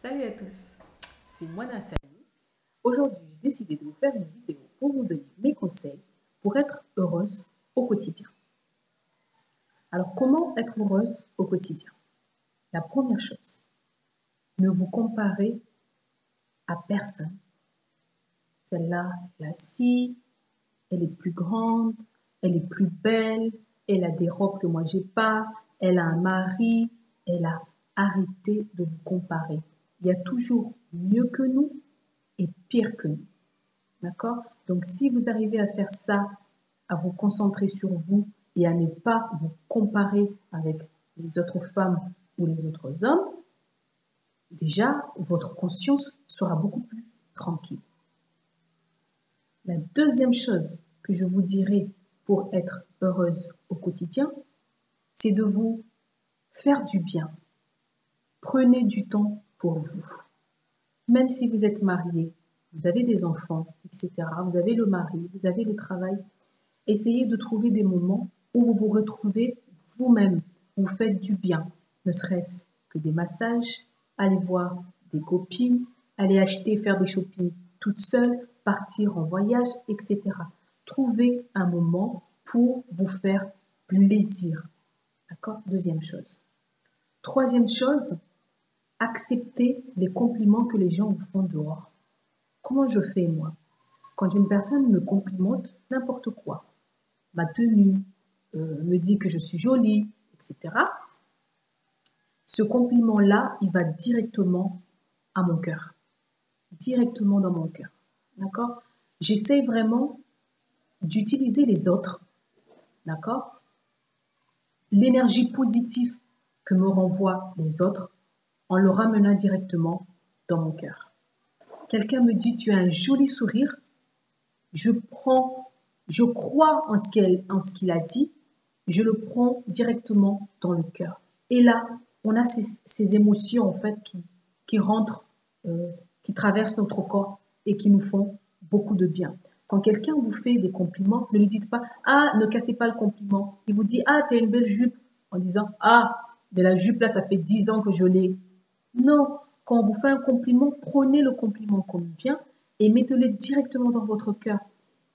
Salut à tous, c'est Moana Sali. Aujourd'hui, j'ai décidé de vous faire une vidéo pour vous donner mes conseils pour être heureuse au quotidien. Alors, comment être heureuse au quotidien? La première chose, ne vous comparez à personne. Celle-là, elle a ci, elle est plus grande, elle est plus belle, elle a des robes que moi j'ai pas, elle a un mari, elle a arrêté de vous comparer. Il y a toujours mieux que nous et pire que nous. D'accord? Donc, si vous arrivez à faire ça, à vous concentrer sur vous et à ne pas vous comparer avec les autres femmes ou les autres hommes, déjà, votre conscience sera beaucoup plus tranquille. La deuxième chose que je vous dirai pour être heureuse au quotidien, c'est de vous faire du bien. Prenez du temps pour vous. Même si vous êtes marié, vous avez des enfants, etc., vous avez le mari, vous avez le travail, essayez de trouver des moments où vous vous retrouvez vous-même, vous faites du bien, ne serait-ce que des massages, aller voir des copines, aller acheter, faire des shopping toute seule, partir en voyage, etc. Trouvez un moment pour vous faire plaisir. D'accord? Deuxième chose. Troisième chose, acceptez les compliments que les gens vous font dehors. Comment je fais, moi? Quand une personne me complimente n'importe quoi, ma tenue, me dit que je suis jolie, etc., ce compliment-là, il va directement à mon cœur. Directement dans mon cœur. D'accord? J'essaie vraiment d'utiliser les autres, d'accord? L'énergie positive que me renvoient les autres en le ramenant directement dans mon cœur. Quelqu'un me dit, tu as un joli sourire, je crois en ce qu'il a dit, je le prends directement dans le cœur. Et là, on a ces émotions en fait qui rentrent, qui traversent notre corps et qui nous font beaucoup de bien. Quand quelqu'un vous fait des compliments, ne lui dites pas « Ah, ne cassez pas le compliment ». Il vous dit « Ah, tu as une belle jupe » en disant « Ah, mais la jupe là, ça fait 10 ans que je l'ai ». Non, quand on vous fait un compliment, prenez le compliment comme il vient et mettez-le directement dans votre cœur.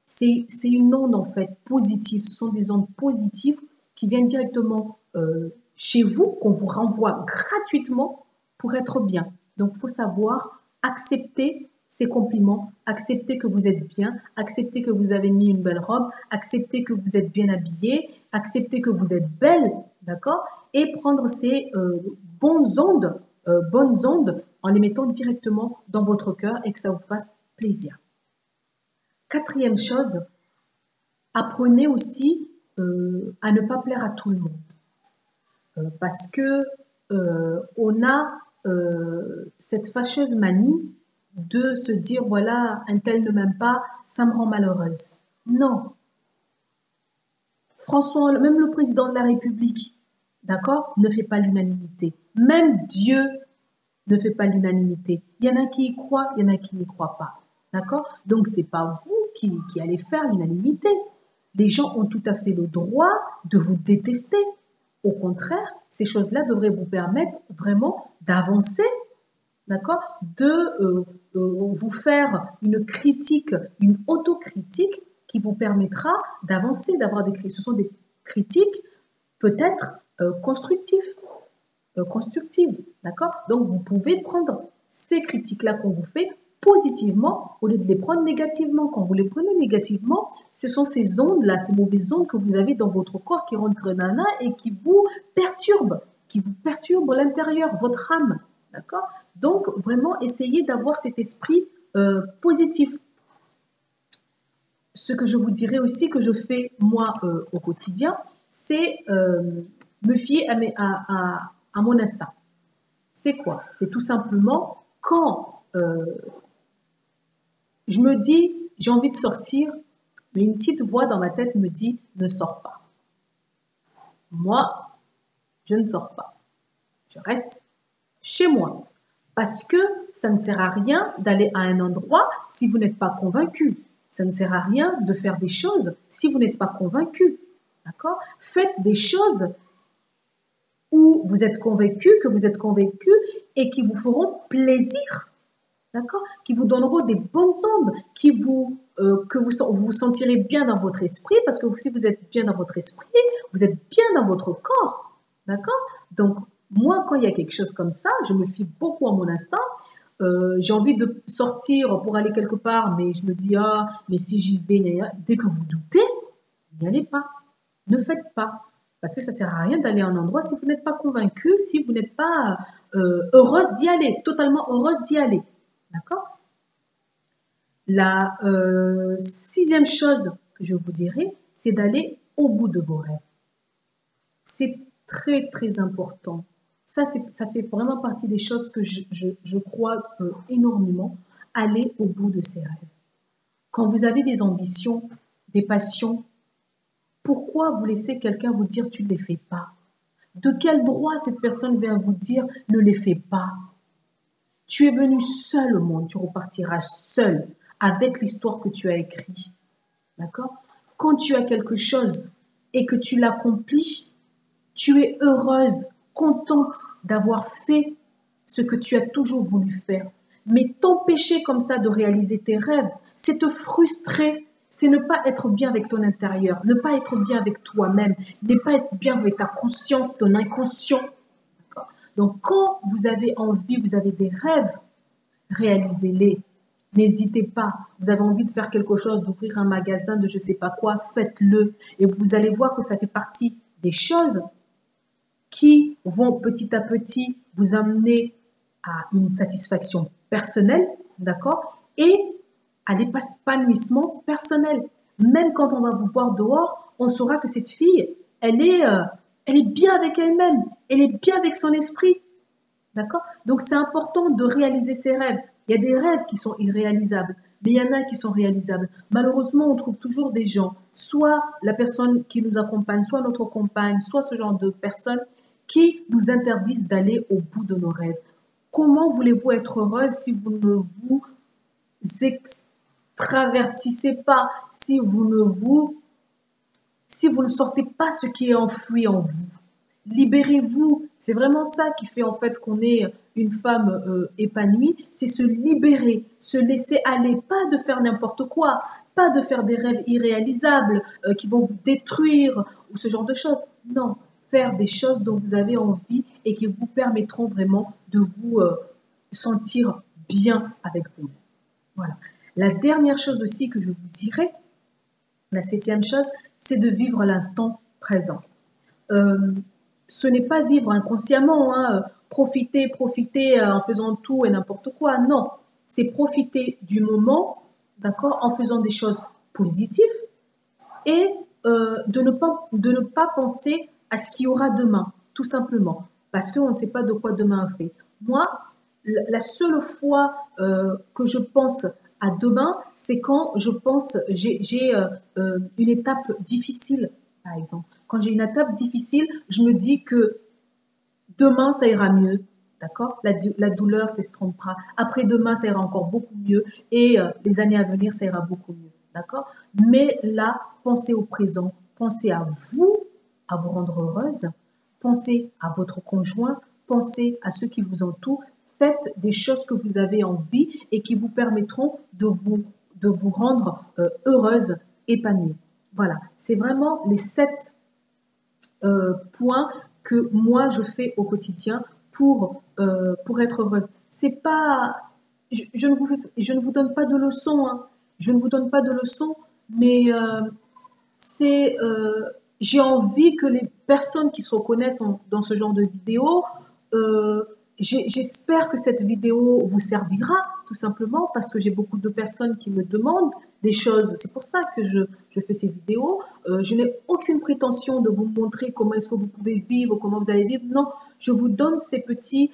C'est une onde en fait positive, ce sont des ondes positives qui viennent directement chez vous, qu'on vous renvoie gratuitement pour être bien. Donc il faut savoir accepter ces compliments, accepter que vous êtes bien, accepter que vous avez mis une belle robe, accepter que vous êtes bien habillé, accepter que vous êtes belle, d'accord? Et prendre ces bonnes ondes en les mettant directement dans votre cœur et que ça vous fasse plaisir. Quatrième chose, apprenez aussi à ne pas plaire à tout le monde. Parce que on a cette fâcheuse manie de se dire, voilà, un tel ne m'aime pas, ça me rend malheureuse. Non. François, même le président de la République, d'accord, ne fait pas l'unanimité. Même Dieu ne fait pas l'unanimité. Il y en a qui y croient, il y en a qui n'y croient pas. D'accord? Donc, ce n'est pas vous qui allez faire l'unanimité. Les gens ont tout à fait le droit de vous détester. Au contraire, ces choses-là devraient vous permettre vraiment d'avancer, d'accord? De vous faire une critique, une autocritique qui vous permettra d'avancer, d'avoir des critiques. Ce sont des critiques peut-être constructives, d'accord? Donc, vous pouvez prendre ces critiques-là qu'on vous fait positivement au lieu de les prendre négativement. Quand vous les prenez négativement, ce sont ces ondes-là, ces mauvaises ondes que vous avez dans votre corps qui rentrent nana et qui vous perturbent l'intérieur, votre âme, d'accord? Donc, vraiment, essayez d'avoir cet esprit positif. Ce que je vous dirais aussi que je fais, moi, au quotidien, c'est me fier à mon instinct. C'est quoi? C'est tout simplement quand je me dis, j'ai envie de sortir, mais une petite voix dans ma tête me dit, ne sors pas. Moi, je ne sors pas. Je reste chez moi. Parce que ça ne sert à rien d'aller à un endroit si vous n'êtes pas convaincu. Ça ne sert à rien de faire des choses si vous n'êtes pas convaincu. D'accord? Faites des choses où vous êtes convaincu, que vous êtes convaincu, et qui vous feront plaisir, d'accord? Qui vous donneront des bonnes ondes, que vous vous sentirez bien dans votre esprit, parce que si vous êtes bien dans votre esprit, vous êtes bien dans votre corps, d'accord? Donc, moi, quand il y a quelque chose comme ça, je me fie beaucoup à mon instinct. J'ai envie de sortir pour aller quelque part, mais je me dis, ah, mais si j'y vais, dès que vous doutez, n'y allez pas. Ne faites pas. Parce que ça ne sert à rien d'aller à un endroit si vous n'êtes pas convaincu, si vous n'êtes pas heureuse d'y aller, totalement heureuse d'y aller. D'accord? La sixième chose que je vous dirais, c'est d'aller au bout de vos rêves. C'est très, très important. Ça fait vraiment partie des choses que je crois énormément. Aller au bout de ses rêves. Quand vous avez des ambitions, des passions, pourquoi vous laissez quelqu'un vous dire tu ne les fais pas? De quel droit cette personne vient vous dire ne les fais pas? Tu es venu seul au monde, tu repartiras seul avec l'histoire que tu as écrite. D'accord? Quand tu as quelque chose et que tu l'accomplis, tu es heureuse, contente d'avoir fait ce que tu as toujours voulu faire. Mais t'empêcher comme ça de réaliser tes rêves, c'est te frustrer, c'est ne pas être bien avec ton intérieur, ne pas être bien avec toi-même, ne pas être bien avec ta conscience, ton inconscient. Donc, quand vous avez envie, vous avez des rêves, réalisez-les. N'hésitez pas. Vous avez envie de faire quelque chose, d'ouvrir un magasin, de je ne sais pas quoi, faites-le. Et vous allez voir que ça fait partie des choses qui vont petit à petit vous amener à une satisfaction personnelle, d'accord, et à l'épanouissement personnel. Même quand on va vous voir dehors, on saura que cette fille, elle est bien avec elle-même, elle est bien avec son esprit, d'accord. Donc c'est important de réaliser ses rêves. Il y a des rêves qui sont irréalisables, mais il y en a qui sont réalisables. Malheureusement, on trouve toujours des gens, soit la personne qui nous accompagne, soit notre compagne, soit ce genre de personnes qui nous interdisent d'aller au bout de nos rêves. Comment voulez-vous être heureuse si vous ne vous extravertissez pas, si vous ne sortez pas ce qui est enfoui en vous? Libérez-vous. C'est vraiment ça qui fait en fait qu'on est une femme épanouie. C'est se libérer, se laisser aller, pas de faire n'importe quoi, pas de faire des rêves irréalisables qui vont vous détruire ou ce genre de choses. Non, faire des choses dont vous avez envie et qui vous permettront vraiment de vous sentir bien avec vous. Voilà. La dernière chose aussi que je vous dirais, la septième chose, c'est de vivre l'instant présent. Ce n'est pas vivre inconsciemment, hein, profiter en faisant tout et n'importe quoi. Non, c'est profiter du moment, d'accord, en faisant des choses positives et de ne pas penser à ce qu'il y aura demain, tout simplement, parce qu'on ne sait pas de quoi demain est fait. Moi, la seule fois que je pense à demain, c'est quand je pense, j'ai une étape difficile, par exemple. Quand j'ai une étape difficile, je me dis que demain, ça ira mieux, d'accord? La douleur s'estompera. Après-demain, ça ira encore beaucoup mieux. Et les années à venir, ça ira beaucoup mieux, d'accord? Mais là, pensez au présent. Pensez à vous rendre heureuse. Pensez à votre conjoint. Pensez à ceux qui vous entourent. Faites des choses que vous avez envie et qui vous permettront de vous rendre heureuse, épanouie. Voilà, c'est vraiment les 7 points que moi je fais au quotidien pour être heureuse. C'est pas, je ne vous donne pas de leçons, hein. Je ne vous donne pas de leçons, mais j'ai envie que les personnes qui se reconnaissent dans ce genre de vidéo, j'espère que cette vidéo vous servira, tout simplement, parce que j'ai beaucoup de personnes qui me demandent des choses. C'est pour ça que je fais ces vidéos. Je n'ai aucune prétention de vous montrer comment est-ce que vous pouvez vivre, comment vous allez vivre. Non, je vous donne ces petits,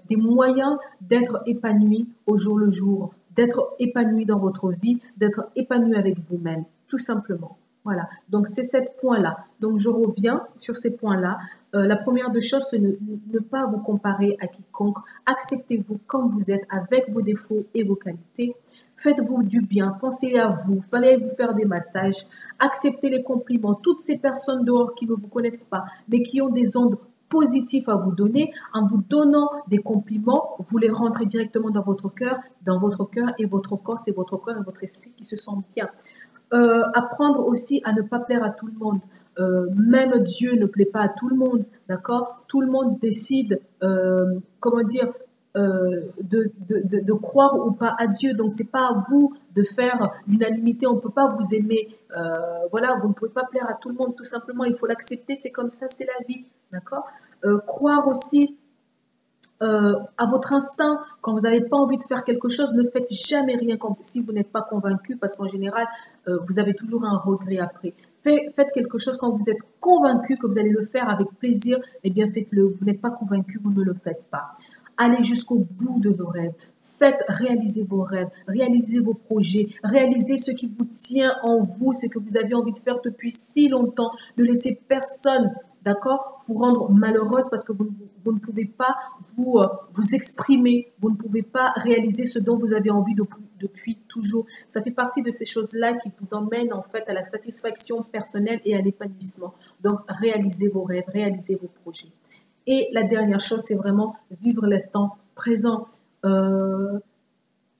des moyens d'être épanoui au jour le jour, d'être épanoui dans votre vie, d'être épanoui avec vous-même, tout simplement. Voilà, donc c'est 7 points-là. Donc je reviens sur ces points-là. La première des choses, c'est ne pas vous comparer à quiconque. Acceptez-vous comme vous êtes, avec vos défauts et vos qualités. Faites-vous du bien, pensez à vous, fallait vous faire des massages. Acceptez les compliments. Toutes ces personnes dehors qui ne vous connaissent pas, mais qui ont des ondes positifs à vous donner. En vous donnant des compliments, vous les rentrez directement dans votre cœur et votre corps, c'est votre corps et votre esprit qui se sentent bien. Apprendre aussi à ne pas plaire à tout le monde. Même Dieu ne plaît pas à tout le monde, d'accord? Tout le monde décide, comment dire, de croire ou pas à Dieu. Donc, c'est pas à vous de faire l'unanimité. On ne peut pas vous aimer. Voilà, vous ne pouvez pas plaire à tout le monde. Tout simplement, il faut l'accepter. C'est comme ça, c'est la vie, d'accord? Croire aussi à votre instinct. Quand vous n'avez pas envie de faire quelque chose, ne faites jamais rien si vous n'êtes pas convaincu, parce qu'en général, vous avez toujours un regret après. Faites quelque chose quand vous êtes convaincu que vous allez le faire avec plaisir, eh bien faites-le. Vous n'êtes pas convaincu, vous ne le faites pas. Allez jusqu'au bout de vos rêves. Faites réaliser vos rêves, réalisez vos projets, réalisez ce qui vous tient en vous, ce que vous avez envie de faire depuis si longtemps. Ne laissez personne, d'accord, vous rendre malheureuse parce que vous ne pouvez pas vous exprimer, vous ne pouvez pas réaliser ce dont vous avez envie depuis toujours. Ça fait partie de ces choses-là qui vous emmènent en fait à la satisfaction personnelle et à l'épanouissement. Donc, réalisez vos rêves, réalisez vos projets. Et la dernière chose, c'est vraiment vivre l'instant présent.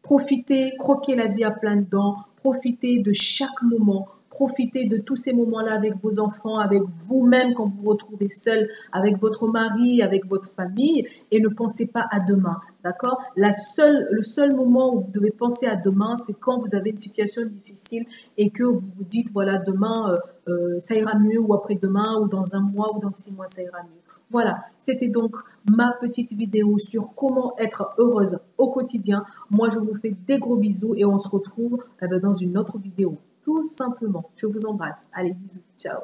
Profitez, croquez la vie à pleines dents, profitez de chaque moment, profitez de tous ces moments-là avec vos enfants, avec vous-même quand vous vous retrouvez seul, avec votre mari, avec votre famille, et ne pensez pas à demain, d'accord? Le seul moment où vous devez penser à demain, c'est quand vous avez une situation difficile et que vous vous dites, voilà, demain, ça ira mieux, ou après-demain, ou dans un mois, ou dans 6 mois, ça ira mieux. Voilà, c'était donc ma petite vidéo sur comment être heureuse au quotidien. Moi, je vous fais des gros bisous et on se retrouve dans une autre vidéo. Tout simplement, je vous embrasse. Allez, bisous, ciao.